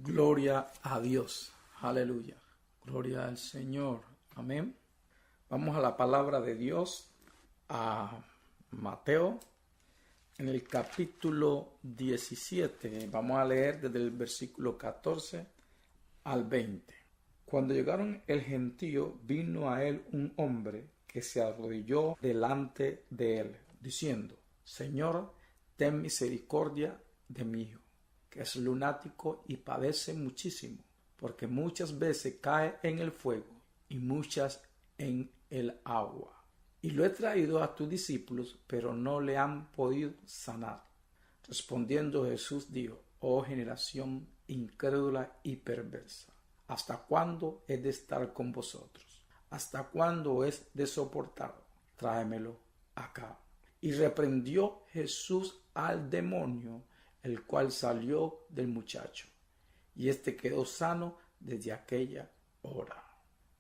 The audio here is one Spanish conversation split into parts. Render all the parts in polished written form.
Gloria a Dios. Aleluya. Gloria al Señor. Amén. Vamos a la palabra de Dios, a Mateo, en el capítulo 17. Vamos a leer desde el versículo 14 al 20. Cuando llegaron el gentío, vino a él un hombre que se arrodilló delante de él, diciendo: Señor, ten misericordia de mi hijo, que es lunático y padece muchísimo, porque muchas veces cae en el fuego y muchas en el agua. Y lo he traído a tus discípulos, pero no le han podido sanar. Respondiendo Jesús dijo: Oh generación incrédula y perversa, ¿hasta cuándo he de estar con vosotros? ¿Hasta cuándo es de soportar? Tráemelo acá. Y reprendió Jesús al demonio, el cual salió del muchacho, y éste quedó sano desde aquella hora.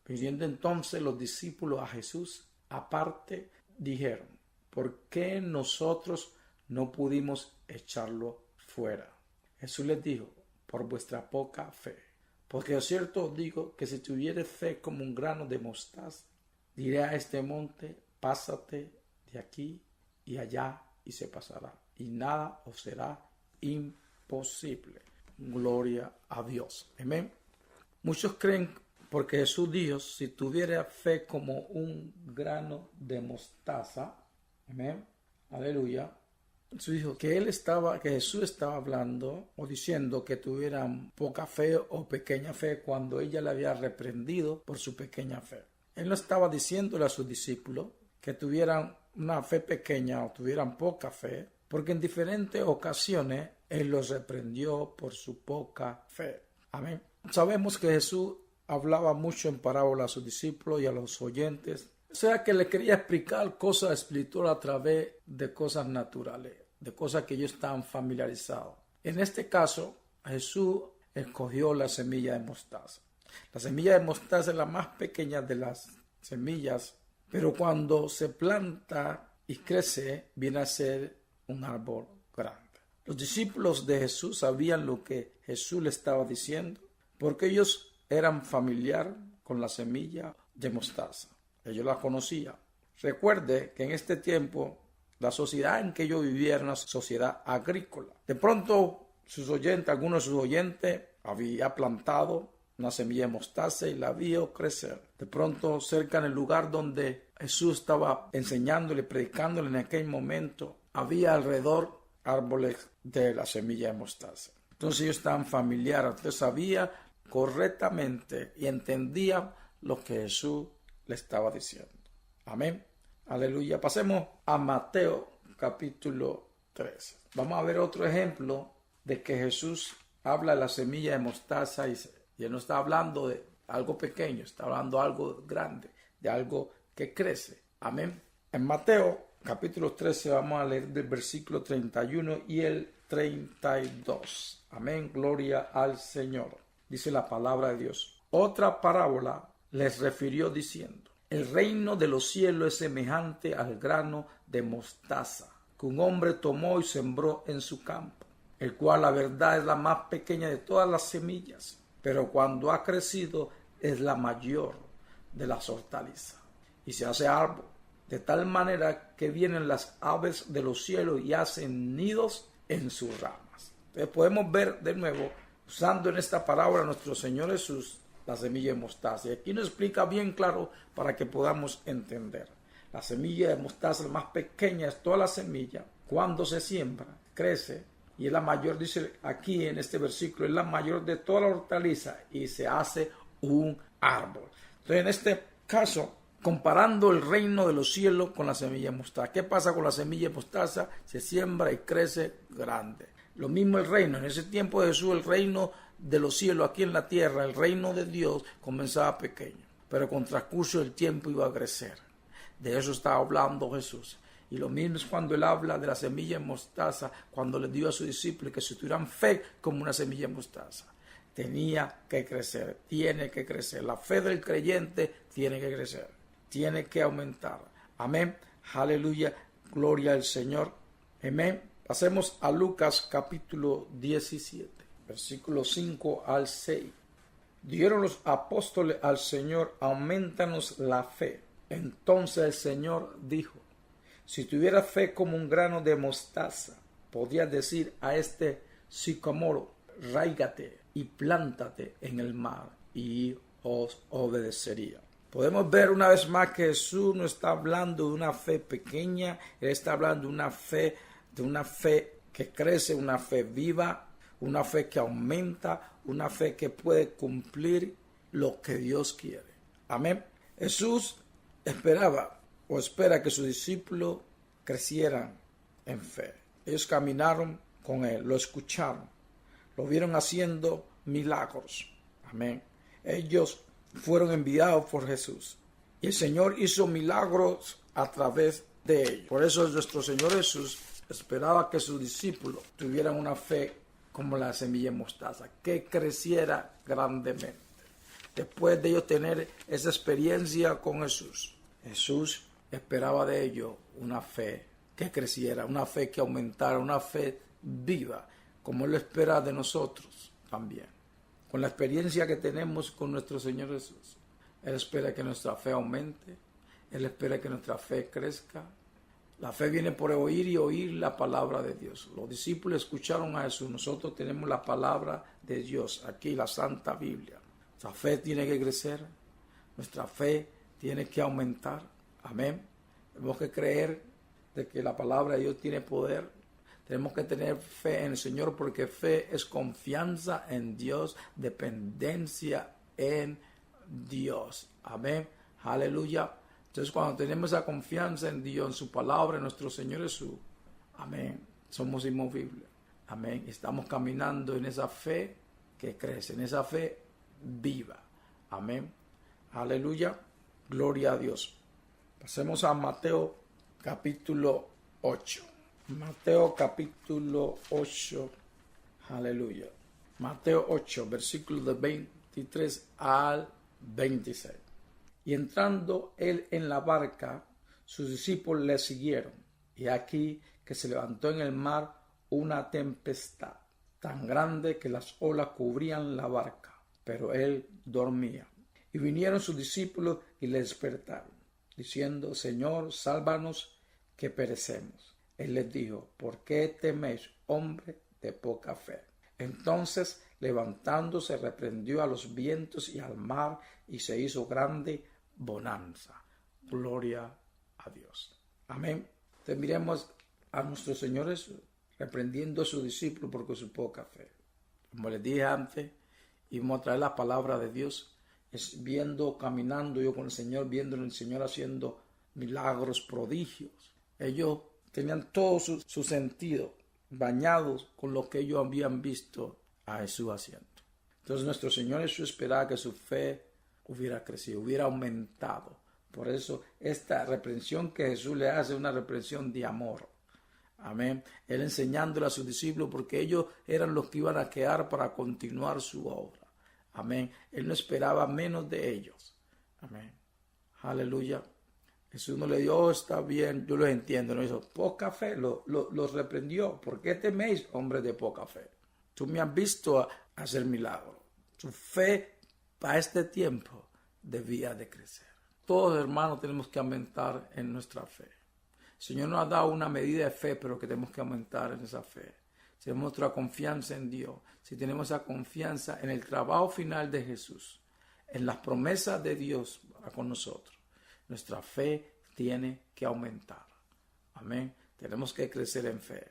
Viniendo entonces los discípulos a Jesús aparte, dijeron: ¿por qué nosotros no pudimos echarlo fuera? Jesús les dijo: por vuestra poca fe. Porque de cierto os digo que si tuviereis fe como un grano de mostaza, diré a este monte: pásate de aquí y allá, y se pasará, y nada os será imposible. Gloria a Dios. Amén. Muchos creen, porque Jesús dijo: si tuviera fe como un grano de mostaza, amén, aleluya. Jesús dijo que Jesús estaba hablando o diciendo que tuvieran poca fe o pequeña fe cuando ella le había reprendido por su pequeña fe. Él no estaba diciéndole a sus discípulos que tuvieran una fe pequeña o tuvieran poca fe, porque en diferentes ocasiones Él los reprendió por su poca fe. Amén. Sabemos que Jesús hablaba mucho en parábola a sus discípulos y a los oyentes. O sea que le quería explicar cosas espirituales a través de cosas naturales, de cosas que ellos estaban familiarizados. En este caso, Jesús escogió la semilla de mostaza. La semilla de mostaza es la más pequeña de las semillas, pero cuando se planta y crece, viene a ser un árbol grande. Los discípulos de Jesús sabían lo que Jesús le estaba diciendo, porque ellos eran familiar con la semilla de mostaza. Ellos la conocían. Recuerde que en este tiempo la sociedad en que ellos vivían era una sociedad agrícola. De pronto algunos de sus oyentes había plantado una semilla de mostaza y la vio crecer. De pronto, cerca en el lugar donde Jesús estaba enseñándole, predicándole en aquel momento, había alrededor árboles de la semilla de mostaza. Entonces ellos estaban familiares, entonces sabían correctamente y entendían lo que Jesús le estaba diciendo. Amén. Aleluya. Pasemos a Mateo capítulo 13. Vamos a ver otro ejemplo de que Jesús habla de la semilla de mostaza y él no está hablando de algo pequeño, está hablando de algo grande, de algo que crece. Amén. En Mateo capítulo 13 vamos a leer del versículo 31 y el 32. Amén. Gloria al Señor. Dice la palabra de Dios. Otra parábola les refirió diciendo: el reino de los cielos es semejante al grano de mostaza que un hombre tomó y sembró en su campo, el cual la verdad es la más pequeña de todas las semillas, pero cuando ha crecido es la mayor de las hortalizas y se hace árbol, de tal manera que vienen las aves de los cielos y hacen nidos en sus ramas. Entonces podemos ver de nuevo, usando en esta parábola nuestro Señor Jesús, la semilla de mostaza. Y aquí nos explica bien claro para que podamos entender. La semilla de mostaza, la más pequeña es toda la semilla. Cuando se siembra, crece y es la mayor, dice aquí en este versículo, es la mayor de toda la hortaliza y se hace un árbol. Entonces en este caso, comparando el reino de los cielos con la semilla de mostaza. ¿Qué pasa con la semilla de mostaza? Se siembra y crece grande. Lo mismo el reino. En ese tiempo de Jesús, el reino de los cielos aquí en la tierra, el reino de Dios comenzaba pequeño, pero con transcurso del tiempo iba a crecer. De eso estaba hablando Jesús. Y lo mismo es cuando él habla de la semilla de mostaza, cuando le dio a sus discípulos que si tuvieran fe como una semilla de mostaza, tenía que crecer, tiene que crecer. La fe del creyente tiene que crecer, tiene que aumentar. Amén. Aleluya. Gloria al Señor. Amén. Pasemos a Lucas capítulo 17. versículo 5 al 6. Dieron los apóstoles al Señor: aumentanos la fe. Entonces el Señor dijo: si tuviera fe como un grano de mostaza, podrías decir a este sicómoro: ráigate y plántate en el mar, y os obedecería. Podemos ver una vez más que Jesús no está hablando de una fe pequeña, Él está hablando de una fe que crece, una fe viva, una fe que aumenta, una fe que puede cumplir lo que Dios quiere. Amén. Jesús espera que sus discípulos crecieran en fe. Ellos caminaron con Él, lo escucharon, lo vieron haciendo milagros. Amén. Ellos fueron enviados por Jesús y el Señor hizo milagros a través de ellos. Por eso nuestro Señor Jesús esperaba que sus discípulos tuvieran una fe como la semilla de mostaza, que creciera grandemente. Después de ellos tener esa experiencia con Jesús, Jesús esperaba de ellos una fe que creciera, una fe que aumentara, una fe viva, como Él lo espera de nosotros también. Con la experiencia que tenemos con nuestro Señor Jesús, Él espera que nuestra fe aumente, Él espera que nuestra fe crezca. La fe viene por oír y oír la palabra de Dios. Los discípulos escucharon a Jesús, nosotros tenemos la palabra de Dios, aquí la Santa Biblia. Nuestra fe tiene que crecer, nuestra fe tiene que aumentar. Amén. Tenemos que creer de que la palabra de Dios tiene poder. Tenemos que tener fe en el Señor, porque fe es confianza en Dios, dependencia en Dios. Amén. Aleluya. Entonces, cuando tenemos esa confianza en Dios, en su palabra, en nuestro Señor Jesús, amén, somos inmovibles. Amén. Estamos caminando en esa fe que crece, en esa fe viva. Amén. Aleluya. Gloria a Dios. Pasemos a Mateo capítulo 8. Mateo capítulo 8. Aleluya. Mateo 8, versículos de 23 al 26. Y entrando él en la barca, sus discípulos le siguieron. Y aquí que se levantó en el mar una tempestad tan grande que las olas cubrían la barca, pero él dormía. Y vinieron sus discípulos y le despertaron, diciendo: Señor, sálvanos, que perecemos. Él les dijo: ¿por qué teméis, hombre de poca fe? Entonces, levantándose, reprendió a los vientos y al mar, y se hizo grande bonanza. Gloria a Dios. Amén. Entonces, miremos a nuestro Señor Jesús reprendiendo a sus discípulos porque su poca fe. Como les dije antes, íbamos a traer la palabra de Dios, caminando yo con el Señor, viendo al Señor haciendo milagros, prodigios. Ellos tenían todo su sentido bañados con lo que ellos habían visto a Jesús haciendo. Entonces nuestro Señor Jesús esperaba que su fe hubiera crecido, hubiera aumentado. Por eso esta reprensión que Jesús le hace es una reprensión de amor. Amén. Él enseñándole a sus discípulos, porque ellos eran los que iban a quedar para continuar su obra. Amén. Él no esperaba menos de ellos. Amén. Aleluya. Jesús no le dio: oh, está bien, yo los entiendo. No hizo poca fe, los reprendió. ¿Por qué teméis, hombres de poca fe? Tú me has visto hacer milagros. Su fe para este tiempo debía de crecer. Todos, hermanos, tenemos que aumentar en nuestra fe. El Señor nos ha dado una medida de fe, pero que tenemos que aumentar en esa fe. Si tenemos nuestra confianza en Dios, si tenemos esa confianza en el trabajo final de Jesús, en las promesas de Dios para con nosotros, nuestra fe tiene que aumentar. Amén. Tenemos que crecer en fe.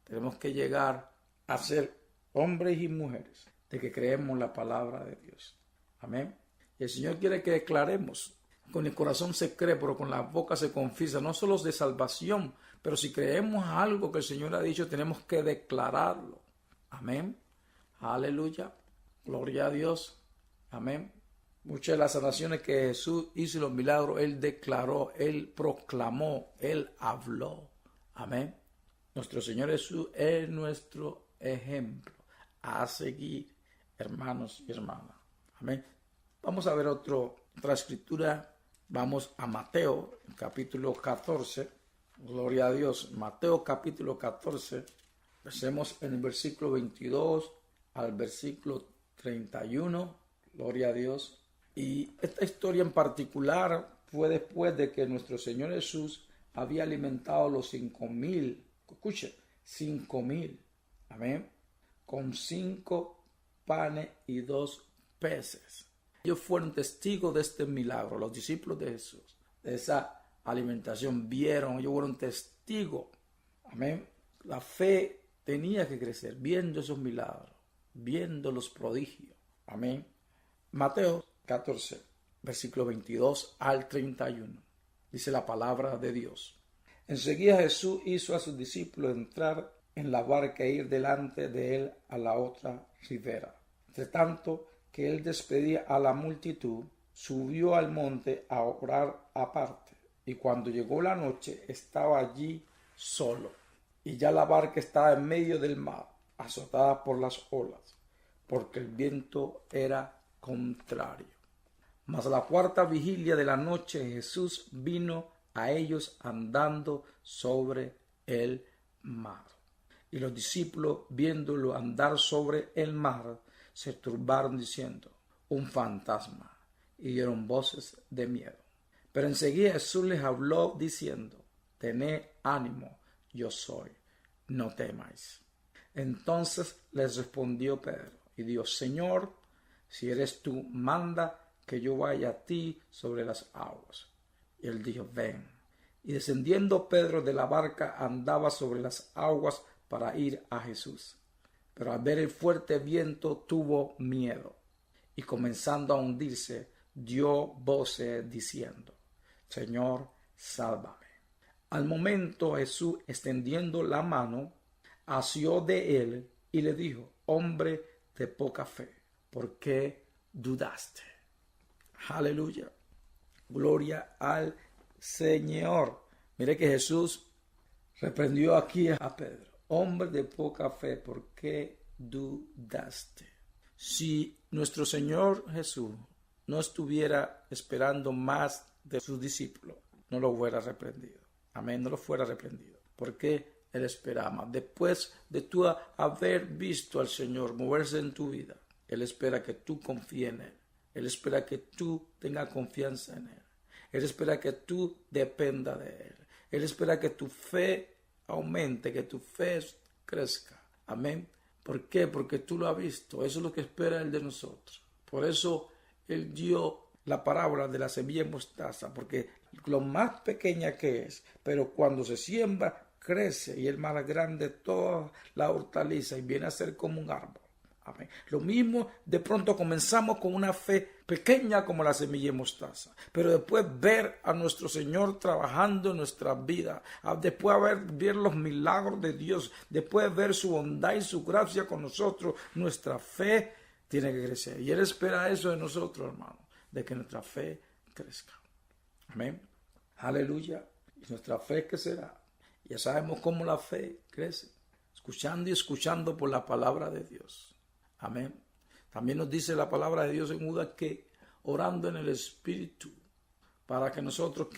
Tenemos que llegar a ser hombres y mujeres de que creemos la palabra de Dios. Amén. Y el Señor quiere que declaremos. Con el corazón se cree, pero con la boca se confiesa. No solo de salvación, pero si creemos algo que el Señor ha dicho, tenemos que declararlo. Amén. Aleluya. Gloria a Dios. Amén. Muchas de las sanaciones que Jesús hizo y los milagros, Él declaró, Él proclamó, Él habló. Amén. Nuestro Señor Jesús es nuestro ejemplo a seguir, hermanos y hermanas. Amén. Vamos a ver otra escritura. Vamos a Mateo, capítulo 14. Gloria a Dios. Mateo, capítulo 14. Empecemos en el versículo 22 al versículo 31. Gloria a Dios. Y esta historia en particular fue después de que nuestro Señor Jesús había alimentado los 5,000. Escuche, 5,000. Amén. Con 5 panes y 2 peces. Ellos fueron testigos de este milagro. Los discípulos de Jesús, de esa alimentación, vieron, ellos fueron testigos. Amén. La fe tenía que crecer viendo esos milagros, viendo los prodigios. Amén. Mateo 14, versículo 22 al 31. Dice la palabra de Dios. Enseguida Jesús hizo a sus discípulos entrar en la barca e ir delante de él a la otra ribera. Entre tanto que él despedía a la multitud, subió al monte a orar aparte. Y cuando llegó la noche, estaba allí solo. Y ya la barca estaba en medio del mar, azotada por las olas, porque el viento era contrario. Mas a la cuarta vigilia de la noche Jesús vino a ellos andando sobre el mar. Y los discípulos, viéndolo andar sobre el mar, se turbaron diciendo: un fantasma, y dieron voces de miedo. Pero enseguida Jesús les habló diciendo: tened ánimo, yo soy, no temáis. Entonces les respondió Pedro y dijo: Señor, si eres tú, manda que yo vaya a ti sobre las aguas. Y él dijo: ven. Y descendiendo Pedro de la barca, andaba sobre las aguas para ir a Jesús. Pero al ver el fuerte viento tuvo miedo, y comenzando a hundirse, dio voces diciendo: Señor, sálvame. Al momento Jesús, extendiendo la mano, asió de él y le dijo: hombre de poca fe, ¿por qué dudaste? Aleluya. Gloria al Señor. Mire que Jesús reprendió aquí a Pedro: hombre de poca fe, ¿por qué dudaste? Si nuestro Señor Jesús no estuviera esperando más de sus discípulos, no lo hubiera reprendido. Amén, no lo fuera reprendido. Porque Él espera más. Después de tú haber visto al Señor moverse en tu vida, Él espera que tú confíes en Él. Él espera que tú tengas confianza en Él. Él espera que tú dependas de Él. Él espera que tu fe aumente, que tu fe crezca. Amén. ¿Por qué? Porque tú lo has visto. Eso es lo que espera Él de nosotros. Por eso Él dio la parábola de la semilla de mostaza, porque lo más pequeña que es, pero cuando se siembra, crece y es más grande toda la hortaliza y viene a ser como un árbol. Amén. Lo mismo, de pronto comenzamos con una fe pequeña como la semilla de mostaza, pero después ver a nuestro Señor trabajando en nuestras vidas, después ver los milagros de Dios, después ver su bondad y su gracia con nosotros, nuestra fe tiene que crecer. Y Él espera eso de nosotros, hermano, de que nuestra fe crezca. Amén. Aleluya. Y nuestra fe crecerá. Ya sabemos cómo la fe crece, escuchando y escuchando por la palabra de Dios. Amén. También nos dice la palabra de Dios en Judas que orando en el Espíritu, para que nosotros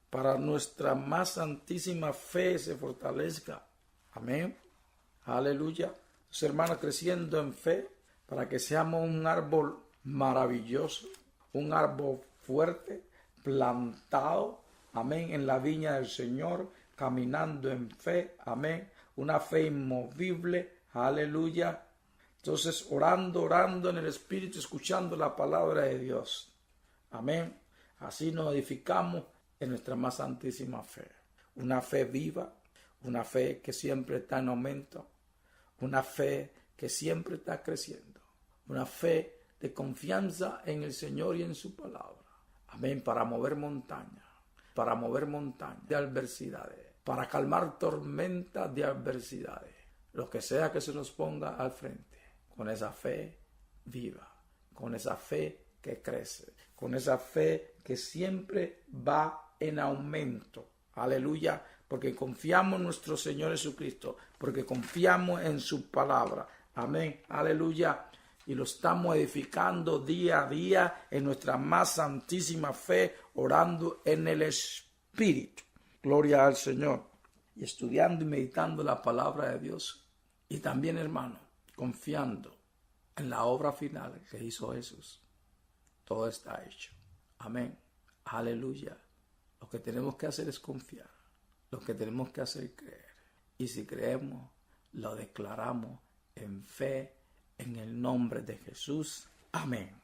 para nuestra más santísima fe se fortalezca. Amén. Aleluya. Los hermanos, creciendo en fe, para que seamos un árbol maravilloso, un árbol fuerte, plantado, amén, en la viña del Señor, caminando en fe, amén, una fe inmovible, aleluya. Entonces, orando en el Espíritu, escuchando la palabra de Dios, amén. Así nos edificamos en nuestra más santísima fe, una fe viva, una fe que siempre está en aumento, una fe que siempre está creciendo, una fe de confianza en el Señor y en su palabra, amén, para mover montañas de adversidades, para calmar tormentas de adversidades, lo que sea que se nos ponga al frente, con esa fe viva, con esa fe que crece, con esa fe que siempre va en aumento, aleluya, porque confiamos en nuestro Señor Jesucristo, porque confiamos en su palabra, amén, aleluya, y lo estamos edificando día a día en nuestra más santísima fe, orando en el Espíritu. Gloria al Señor. Y estudiando y meditando la palabra de Dios. Y también, hermano, confiando en la obra final que hizo Jesús. Todo está hecho. Amén. Aleluya. Lo que tenemos que hacer es confiar. Lo que tenemos que hacer es creer. Y si creemos, lo declaramos en fe, en el nombre de Jesús. Amén.